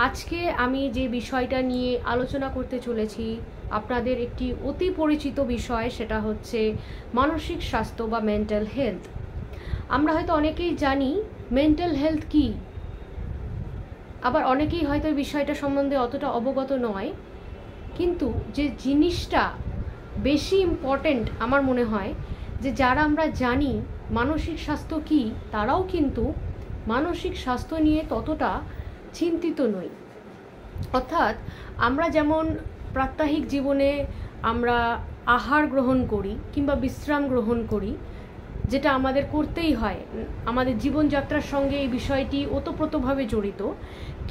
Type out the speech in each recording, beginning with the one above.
আজকে আমি যে বিষয়টা নিয়ে আলোচনা করতে চলেছি আপনাদের একটি অতি পরিচিত বিষয়, সেটা হচ্ছে মানসিক স্বাস্থ্য বা মেন্টাল হেলথ। আমরা হয়তো অনেকেই জানি মেন্টাল হেলথ কী, আবার অনেকেই হয়তো এই বিষয়টা সম্বন্ধে অতটা অবগত নয়। কিন্তু যে জিনিসটা বেশি ইম্পর্টেন্ট আমার মনে হয় যে যারা আমরা জানি মানসিক স্বাস্থ্য কী, তারাও কিন্তু মানসিক স্বাস্থ্য নিয়ে ততটা চিন্তিত নই। অর্থাৎ আমরা যেমন প্রাত্যহিক জীবনে আমরা আহার গ্রহণ করি কিংবা বিশ্রাম গ্রহণ করি, যেটা আমাদের করতেই হয়, আমাদের জীবনযাত্রার সঙ্গে এই বিষয়টি ওতপ্রোতভাবে জড়িত,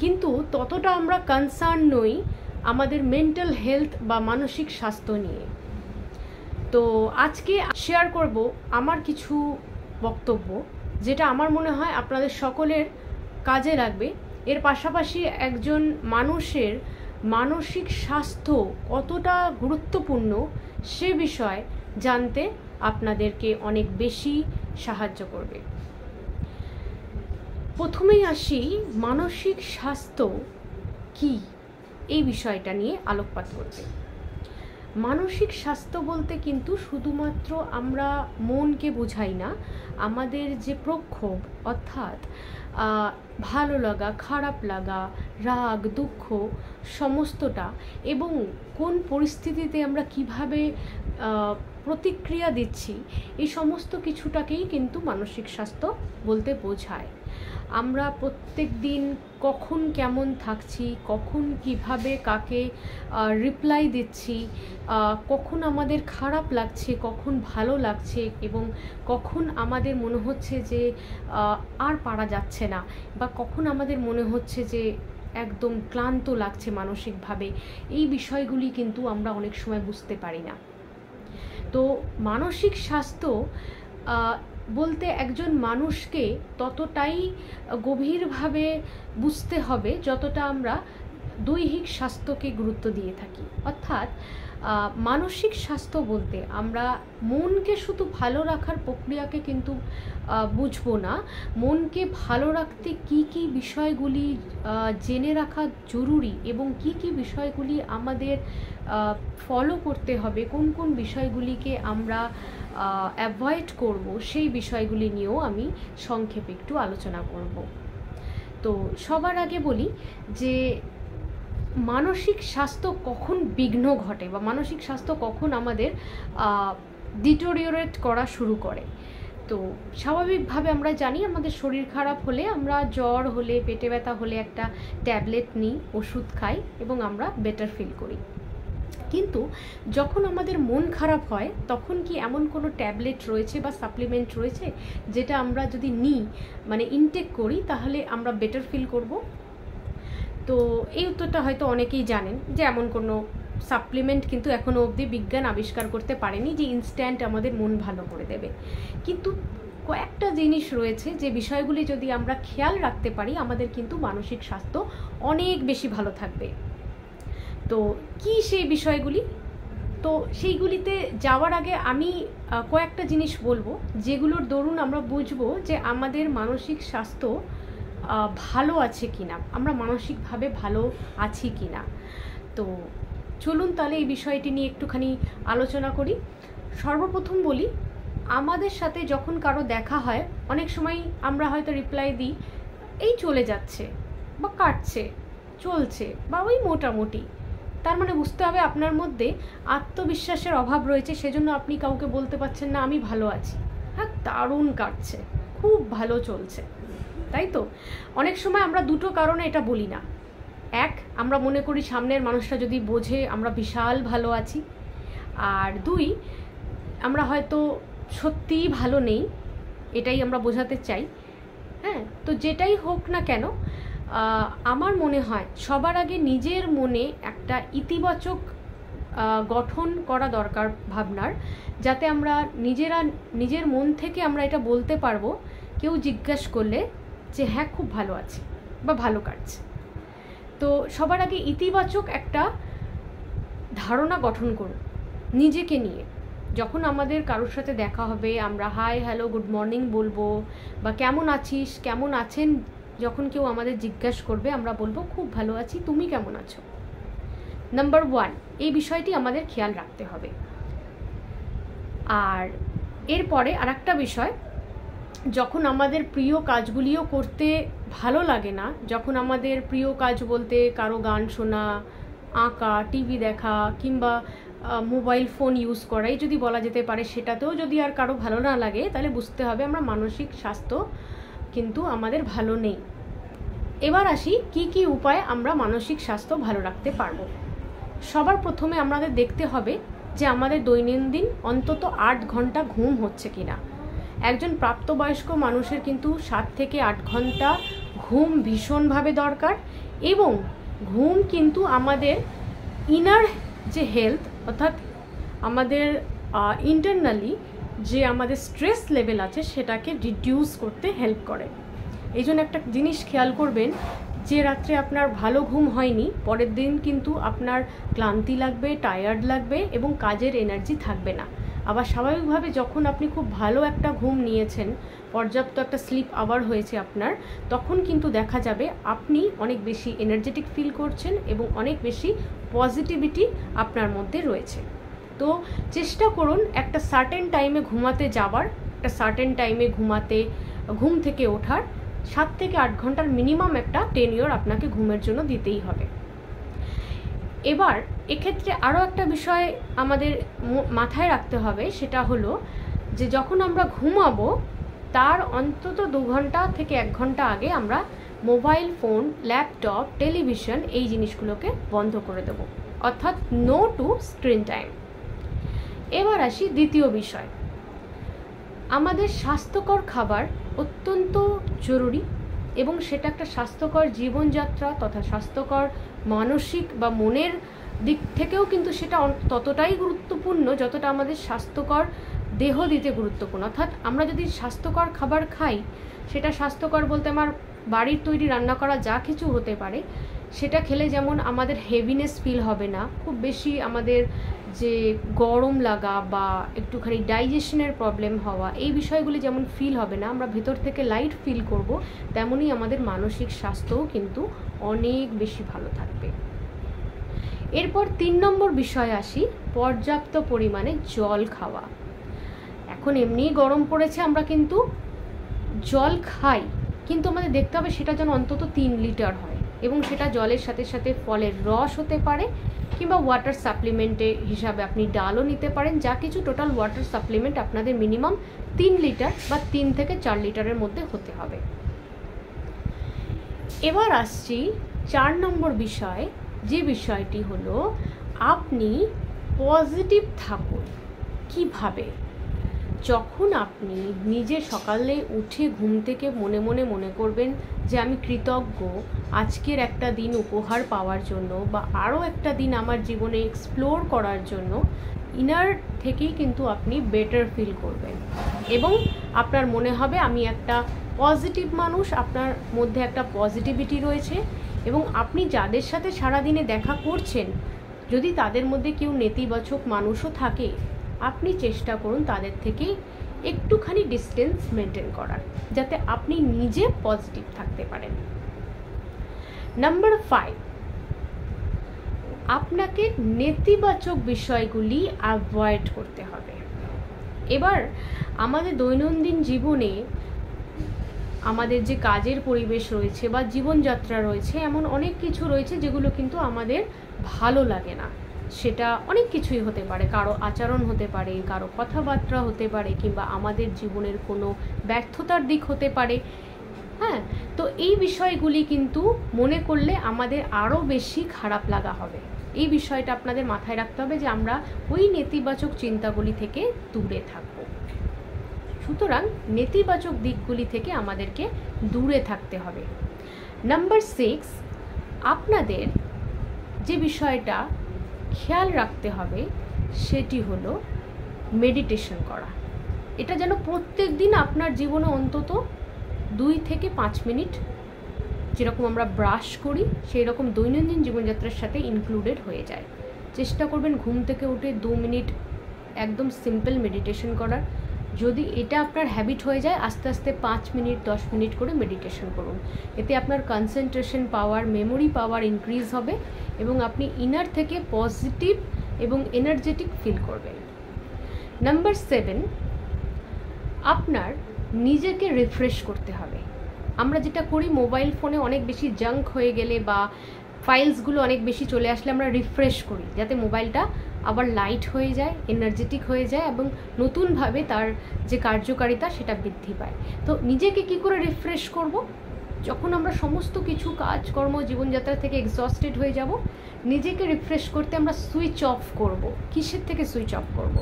কিন্তু ততটা আমরা কনসার্ন নই আমাদের মেন্টাল হেলথ বা মানসিক স্বাস্থ্য নিয়ে। তো আজকে শেয়ার করব আমার কিছু বক্তব্য, যেটা আমার মনে হয় আপনাদের সকলের কাজে লাগবে। এর পাশাপাশি একজন মানুষের মানসিক স্বাস্থ্য কতটা গুরুত্বপূর্ণ সে বিষয় জানতে আপনাদেরকে অনেক বেশি সাহায্য করবে। প্রথমেই আসি মানসিক স্বাস্থ্য কি, এই বিষয়টা নিয়ে আলোকপাত করতে। মানসিক স্বাস্থ্য বলতে কিন্তু শুধুমাত্র আমরা মনকে বোঝাই না, আমাদের যে প্রক্ষোভ অর্থাৎ ভালো লাগা, খারাপ লাগা, রাগ, দুঃখ সমস্তটা, এবং কোন পরিস্থিতিতে আমরা কিভাবে প্রতিক্রিয়া দিচ্ছি, এই সমস্ত কিছুটাকেই কিন্তু মানসিক স্বাস্থ্য বলতে বোঝায়। আমরা প্রত্যেক দিন কখন কেমন থাকছি, কখন কিভাবে কাকে রিপ্লাই দিচ্ছি, কখন আমাদের খারাপ লাগছে, কখন ভালো লাগছে, এবং কখন আমাদের মনে হচ্ছে যে আর পারা যাচ্ছে না, বা কখন আমাদের মনে হচ্ছে যে একদম ক্লান্ত লাগছে মানসিকভাবে, এই বিষয়গুলি কিন্তু আমরা অনেক সময় বুঝতে পারি না। তো মানসিক স্বাস্থ্য বলতে একজন মানুষকে ততটাই গভীরভাবে বুঝতে হবে যতটা আমরা দৈহিক স্বাস্থ্যকে গুরুত্ব দিয়ে থাকি। অর্থাৎ মানসিক স্বাস্থ্য বলতে আমরা মনকে শুধু ভালো রাখার প্রক্রিয়াকে কিন্তু বুঝবো না, মনকে ভালো রাখতে কি কি বিষয়গুলি জেনে রাখা জরুরি এবং কি কি বিষয়গুলি আমাদের ফলো করতে হবে, কোন কোন বিষয়গুলিকে আমরা অ্যাভয়েড করব, সেই বিষয়গুলি নিয়েও আমি সংক্ষেপে একটু আলোচনা করব। তো সবার আগে বলি যে মানসিক স্বাস্থ্য কখন বিঘ্ন ঘটে বা মানসিক স্বাস্থ্য কখন আমাদের ডিটোরিওরেট করা শুরু করে। তো স্বাভাবিকভাবে আমরা জানি আমাদের শরীর খারাপ হলে, আমরা জ্বর হলে, পেটে ব্যথা হলে একটা ট্যাবলেট নিই, ওষুধ খাই এবং আমরা বেটার ফিল করি। কিন্তু যখন আমাদের মন খারাপ হয় তখন কি এমন কোনো ট্যাবলেট রয়েছে বা সাপ্লিমেন্ট রয়েছে যেটা আমরা যদি নিই, মানে ইনটেক করি, তাহলে আমরা বেটার ফিল করব? তো এই উত্তরটা হয়তো অনেকেই জানেন যে এমন কোনো সাপ্লিমেন্ট কিন্তু এখনও অবধি বিজ্ঞান আবিষ্কার করতে পারেনি যে ইনস্ট্যান্ট আমাদের মন ভালো করে দেবে। কিন্তু কয়েকটা জিনিস রয়েছে যে বিষয়গুলি যদি আমরা খেয়াল রাখতে পারি, আমাদের কিন্তু মানসিক স্বাস্থ্য অনেক বেশি ভালো থাকবে। তো কি সেই বিষয়গুলি? তো সেইগুলিতে যাওয়ার আগে আমি কয়েকটা জিনিস বলবো যেগুলোর দরুন আমরা বুঝবো যে আমাদের মানসিক স্বাস্থ্য ভালো আছে কিনা, আমরা মানসিকভাবে ভালো আছি কিনা। তো চলুন তাহলে এই বিষয়টি নিয়ে একটুখানি আলোচনা করি। সর্বপ্রথম বলি, আমাদের সাথে যখন কারো দেখা হয় অনেক সময় আমরা হয়তো রিপ্লাই দিই এই চলে যাচ্ছে বা কাটছে, চলছে বা ওই মোটামুটি। তার মানে বুঝতে হবে আপনার মধ্যে আত্মবিশ্বাসের অভাব রয়েছে, সেজন্য আপনি কাউকে বলতে পারছেন না আমি ভালো আছি। হ্যাঁ, দারুণ কাটছে, খুব ভালো চলছে, তাই তো? অনেক সময় আমরা দুটো কারণে এটা বলি না। এক, আমরা মনে করি সামনের মানুষটা যদি বোঝে আমরা বিশাল ভালো আছি, আর দুই, আমরা হয়তো সত্যিই ভালো নেই, এটাই আমরা বোঝাতে চাই। হ্যাঁ, তো যেটাই হোক না কেন, আমার মনে হয় সবার আগে নিজের মনে একটা ইতিবাচক গঠন করা দরকার ভাবনার, যাতে আমরা নিজের মন থেকে আমরা এটা বলতে পারবো কেউ জিজ্ঞাসা করলে যে হ্যাঁ খুব ভালো আছে বা ভালো কাটছে। তো সবার আগে ইতিবাচক একটা ধারণা গঠন করুন নিজেকে নিয়ে। যখন আমাদের কারোর সাথে দেখা হবে আমরা হাই, হ্যালো, গুড মর্নিং বলবো, বা কেমন আছিস, কেমন আছেন যখন কেউ আমাদের জিজ্ঞাসা করবে আমরা বলবো খুব ভালো আছি, তুমি কেমন আছো। নাম্বার 1, এই বিষয়টি আমাদের খেয়াল রাখতে হবে। আর এরপরে আরেকটা বিষয়, যখন আমাদের প্রিয় কাজগুলিও করতে ভালো লাগে না, যখন আমাদের প্রিয় কাজ বলতে কারো গান শোনা, আঁকা, টিভি দেখা কিংবা মোবাইল ফোন ইউজ করাই যদি বলা যেতে পারে, সেটাতেও যদি আর কারো ভালো না লাগে, তাহলে বুঝতে হবে আমরা মানসিক স্বাস্থ্য কিন্তু আমাদের ভালো নেই। এবার আসি কি কি উপায়ে আমরা মানসিক স্বাস্থ্য ভালো রাখতে পারবো। সবার প্রথমে আমাদের দেখতে হবে যে আমাদের দৈনন্দিন অন্তত 8 ঘন্টা ঘুম হচ্ছে কিনা। একজন প্রাপ্তবয়স্ক মানুষের কিন্তু 7 থেকে 8 ঘন্টা ঘুম ভীষণভাবে দরকার, এবং ঘুম কিন্তু আমাদের ইনার যে হেলথ, অর্থাৎ আমাদের ইন্টারনালি যে আমাদের স্ট্রেস লেভেল আছে সেটাকে রিডিউস করতে হেল্প করে। এই জন্য একটা জিনিস খেয়াল করবেন, যে রাত্রে আপনার ভালো ঘুম হয়নি, পরের দিন কিন্তু আপনার ক্লান্তি লাগবে, টায়ার্ড লাগবে এবং কাজের এনার্জি থাকবে না। আবার স্বাভাবিকভাবে যখন আপনি খুব ভালো একটা ঘুম নিয়েছেন, পর্যাপ্ত একটা স্লিপ আওয়ার হয়েছে আপনার, তখন কিন্তু দেখা যাবে আপনি অনেক বেশি এনার্জেটিক ফিল করছেন এবং অনেক বেশি পজিটিভিটি আপনার মধ্যে রয়েছে। তো চেষ্টা করুন একটা সার্টেন টাইমে ঘুমাতে যাবার, একটা সার্টেন টাইমে ঘুম থেকে ওঠার। 7 থেকে 8 ঘন্টার মিনিমাম একটা টেনিওর আপনাকে ঘুমের জন্য দিতেই হবে। এবার এক্ষেত্রে আরও একটা বিষয় আমাদের মাথায় রাখতে হবে, সেটা হলো যে যখন আমরা ঘুমাবো তার অন্তত 2 ঘন্টা থেকে 1 ঘন্টা আগে আমরা মোবাইল ফোন, ল্যাপটপ, টেলিভিশন এই জিনিসগুলোকে বন্ধ করে দেব, অর্থাৎ নো টু স্ক্রিন টাইম। এবার আসি দ্বিতীয় বিষয়, আমাদের স্বাস্থ্যকর খাবার অত্যন্ত জরুরি, এবং সেটা একটা স্বাস্থ্যকর জীবনযাত্রা তথা স্বাস্থ্যকর মানসিক বা মনের দিক থেকেও কিন্তু সেটা ততটাই গুরুত্বপূর্ণ যতটা আমাদের স্বাস্থ্যকর দেহ দিতে গুরুত্বপূর্ণ। অর্থাৎ আমরা যদি স্বাস্থ্যকর খাবার খাই, সেটা স্বাস্থ্যকর বলতে আমার বাড়ির তৈরি রান্না করা যা কিছু হতে পারে, সেটা খেলে যেমন আমাদের হেভিনেস ফিল হবে না, খুব বেশি আমাদের যে গরম লাগা বা একটুখানি ডাইজেশনের প্রবলেম হওয়া, এই বিষয়গুলি যেমন ফিল হবে না, আমরা ভেতর থেকে লাইট ফিল করব, তেমনই আমাদের মানসিক স্বাস্থ্যও কিন্তু অনেক বেশি ভালো থাকবে। এরপর 3 নম্বর বিষয় আসি, পর্যাপ্ত পরিমাণে জল খাওয়া। এখন এমনিই গরম পড়েছে, আমরা কিন্তু জল খাই, কিন্তু আমাদের দেখতে হবে সেটা যেন অন্তত 3 লিটার হয়, এবং সেটা জলের সাথে সাথে ফলের রস হতে পারে কিংবা ওয়াটার সাপ্লিমেন্টে হিসাবে আপনি ডালও নিতে পারেন। যা কিছু টোটাল ওয়াটার সাপ্লিমেন্ট আপনাদের মিনিমাম 3 লিটার বা 3 থেকে 4 লিটারের মধ্যে হতে হবে। এবার আসছি 4 নম্বর বিষয়, যে বিষয়টি হলো আপনি পজিটিভ থাকুন। কিভাবে? যখন আপনি নিজে সকালে উঠে ঘুম থেকে মনে করবেন যে আমি কৃতজ্ঞ আজকের একটা দিন উপহার পাওয়ার জন্য বা আরও একটা দিন আমার জীবনে এক্সপ্লোর করার জন্য, ইনার থেকেই কিন্তু আপনি বেটার ফিল করবেন এবং আপনার মনে হবে আমি একটা পজিটিভ মানুষ, আপনার মধ্যে একটা পজিটিভিটি রয়েছে। এবং আপনি যাদের সাথে সারাদিনে দেখা করছেন, যদি তাদের মধ্যে কেউ নেতিবাচক মানুষও থাকে, আপনি চেষ্টা করুন তাদের থেকে একটুখানি ডিস্টেন্স মেনটেন করার, যাতে আপনি নিজে পজিটিভ থাকতে পারেন। নাম্বার 5, আপনাকে নেতিবাচক বিষয়গুলি অ্যাভয়েড করতে হবে। এবার আমাদের দৈনন্দিন জীবনে আমাদের যে কাজের পরিবেশ রয়েছে বা জীবনযাত্রা রয়েছে, এমন অনেক কিছু রয়েছে যেগুলো কিন্তু আমাদের ভালো লাগে না। সেটা অনেক কিছুই হতে পারে, কারো আচরণ হতে পারে, কারো কথাবার্তা হতে পারে, কিংবা আমাদের জীবনের কোনো ব্যর্থতার দিক হতে পারে। হ্যাঁ, তো এই বিষয়গুলি কিন্তু মনে করলে আমাদের আরও বেশি খারাপ লাগা হবে। এই বিষয়টা আপনাদের মাথায় রাখতে হবে যে আমরা ওই নেতিবাচক চিন্তাগুলি থেকে দূরে থাকব। সুতরাং নেতিবাচক দিকগুলি থেকে আমাদেরকে দূরে থাকতে হবে। নাম্বার 6, আপনাদের যে বিষয়টা খেয়াল রাখতে হবে সেটি হলো মেডিটেশন করা। এটা যেন প্রত্যেক দিন আপনার জীবনে অন্তত 2 থেকে 5 মিনিট, যেরকম আমরা ব্রাশ করি সেই রকম দৈনন্দিন জীবনযাত্রার সাথে ইনক্লুডেড হয়ে যায়। চেষ্টা করবেন ঘুম থেকে উঠে 2 মিনিট একদম সিম্পল মেডিটেশন করার। যদি এটা আপনার হ্যাবিট হয়ে যায়, আস্তে আস্তে 5 মিনিট 10 মিনিট করে মেডিটেশন করুন। এতে আপনার কনসেন্ট্রেশন পাওয়ার, মেমোরি পাওয়ার ইনক্রিজ হবে এবং আপনি ইনার থেকে পজিটিভ এবং এনার্জেটিক ফিল করবেন। নাম্বার 7, আপনার নিজেকে রিফ্রেশ করতে হবে। আমরা যেটা করি, মোবাইল ফোনে অনেক বেশি জাঙ্ক হয়ে গেলে বা ফাইলসগুলো অনেক বেশি চলে আসলে আমরা রিফ্রেশ করি, যাতে মোবাইলটা আবার লাইট হয়ে যায়, এনার্জেটিক হয়ে যায় এবং নতুনভাবে তার যে কার্যকারিতা সেটা বৃদ্ধি পায়। তো নিজেকে কি করে রিফ্রেশ করব? যখন আমরা সমস্ত কিছু কাজকর্ম জীবনযাত্রা থেকে এক্সস্টেড হয়ে যাব, নিজেকে রিফ্রেশ করতে আমরা সুইচ অফ করব। কিসের থেকে সুইচ অফ করব?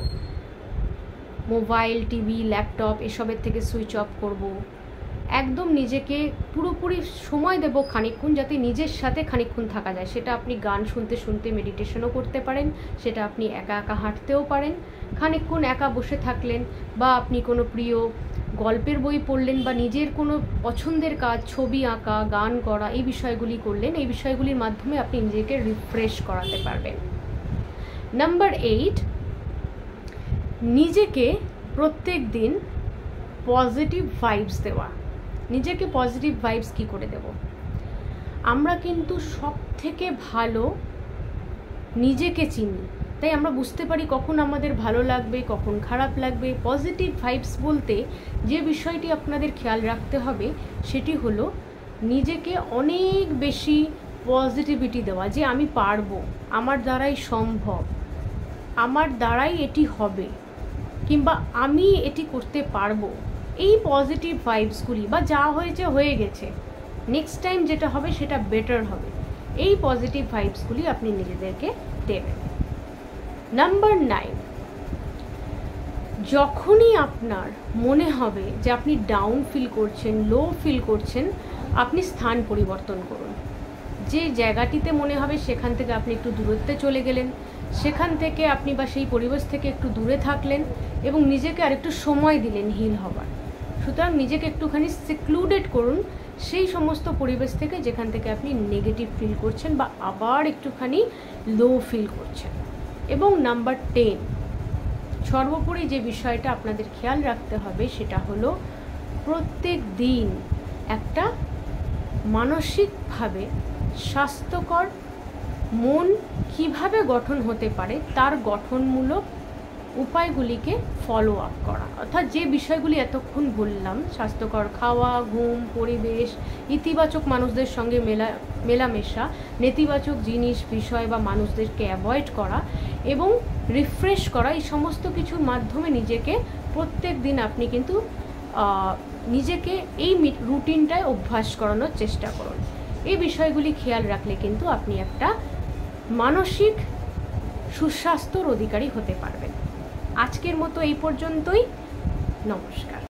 মোবাইল, টিভি, ল্যাপটপ এসবের থেকে সুইচ অফ করব। একদম নিজেকে পুরোপুরি সময় দেব খানিকক্ষণ, যাতে নিজের সাথে খানিকক্ষণ থাকা যায়। সেটা আপনি গান শুনতে শুনতে মেডিটেশনও করতে পারেন, সেটা আপনি একা একা হাঁটতেও পারেন, খানিকক্ষণ একা বসে থাকলেন, বা আপনি কোনো প্রিয় গল্পের বই পড়লেন, বা নিজের কোনো পছন্দের কাজ, ছবি আঁকা, গান করা, এই বিষয়গুলি করলেন। এই বিষয়গুলির মাধ্যমে আপনি নিজেকে রিফ্রেশ করাতে পারবেন। নাম্বার 8, নিজেকে প্রত্যেক দিন পজিটিভ ভাইবস দেওয়া। নিজেকে পজিটিভ ভাইবস কী করে দেব? আমরা কিন্তু সব থেকে ভালো নিজেকে চিনি, তাই আমরা বুঝতে পারি কখন আমাদের ভালো লাগবে, কখন খারাপ লাগবে। পজিটিভ ভাইবস বলতে যে বিষয়টি আপনাদের খেয়াল রাখতে হবে সেটি হলো নিজেকে অনেক বেশি পজিটিভিটি দেওয়া, যে আমি পারবো, আমার দ্বারাই সম্ভব, আমার দ্বারাই এটি হবে, কিংবা আমি এটি করতে পারবো। এই পজিটিভ ভাইবসগুলি, বা যা হয়েছে হয়ে গেছে, নেক্সট টাইম যেটা হবে সেটা বেটার হবে, এই পজিটিভ ভাইবসগুলি আপনি নিজেদেরকে দেবেন। নাম্বার 9, যখনই আপনার মনে হবে যে আপনি ডাউন ফিল করছেন, লো ফিল করছেন, আপনি স্থান পরিবর্তন করুন। যে জায়গাটিতে মনে হবে সেখান থেকে আপনি একটু দূরত্বে চলে গেলেন, সেখান থেকে আপনি বা সেই পরিবেশ থেকে একটু দূরে থাকলেন এবং নিজেকে আরেকটু সময় দিলেন হিল হবার। সুতরাং নিজেকে একটুখানি সিক্লুডেড করুন সেই সমস্ত পরিবেশ থেকে যেখান থেকে আপনি নেগেটিভ ফিল করছেন বা আবার একটুখানি লো ফিল করছেন। এবং নাম্বার 10, সর্বোপরি যে বিষয়টা আপনাদের খেয়াল রাখতে হবে সেটা হলো প্রত্যেক দিন একটা মানসিকভাবে স্বাস্থ্যকর মন কিভাবে গঠন হতে পারে তার গঠনমূলক উপায়গুলিকে ফলো আপ করা। অর্থাৎ যে বিষয়গুলি এতক্ষণ বললাম, স্বাস্থ্যকর খাওয়া, ঘুম, পরিবেশ, ইতিবাচক মানুষদের সঙ্গে মেলামেশা, নেতিবাচক জিনিস, বিষয় বা মানুষদেরকে অ্যাভয়েড করা এবং রিফ্রেশ করা, এই সমস্ত কিছুর মাধ্যমে নিজেকে প্রত্যেক দিন আপনি কিন্তু নিজেকে এই রুটিনটায় অভ্যাস করানোর চেষ্টা করুন। এই বিষয়গুলি খেয়াল রাখলে কিন্তু আপনি একটা মানসিক সুস্বাস্থ্যর অধিকারী হতে পারবেন। আজকের মতো এই পর্যন্তই। নমস্কার।